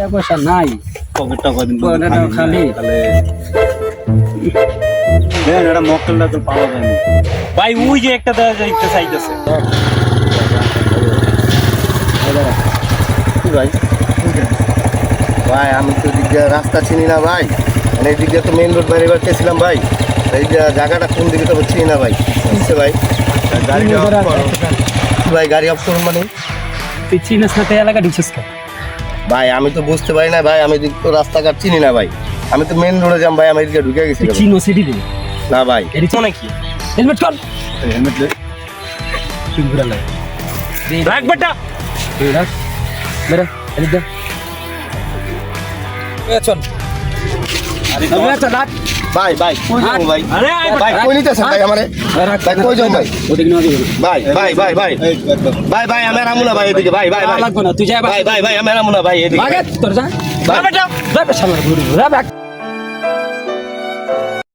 পয়সা নাই পকেট টাকা দিন খালি এটা মক্কেলটা তো পাওয়া যায়নি ভাই ওই যে একটা দেওয়া যাইতে চাইতেছে কি ভাই ভাই আমি তো দিক দিয়ে রাস্তা চিনি না ভাই মানে এই দিক দিয়ে তো মেইন রোড বাইরে বাড়তেছিলাম ভাই এই জায়গাটা কোন দিকে তো চিনি না ভাই বুঝছে ভাই গাড়ি অফ করো ভাই গাড়ি অফ করুন মানে তুই চিনিস না তাই এলাকা ঢুকছিস কেন ভাই আমি তো বুঝতে পারি না ভাই আমি দিক তো রাস্তাঘাট চিনি না ভাই আমি তো মেইন রোডে যাম ভাই আমি এদিকে ঢুকে গেছি তুই চিনো সিটি দে না ভাই এদিকে মনে কি হেলমেট কর হেলমেট তুই ঘুরা লাই রাখ বেটা তুই রাখ মেরে এদিকে দে চল আরে চল রাখ ভাই ভাই কই যাবো ভাই আরে ভাই কই নিতেছেন ভাই আমারে ভাই কই যাবো ভাই ওদিকে না দিবি ভাই ভাই ভাই ভাই ভাই ভাই আমি রামু না ভাই এদিকে ভাই ভাই ভাই লাগবে না তুই যা ভাই ভাই ভাই আমি রামু না ভাই এদিকে আগে তোর যা ভাই বেটা যা বেটা সামনে ঘুরে যা ব্যাক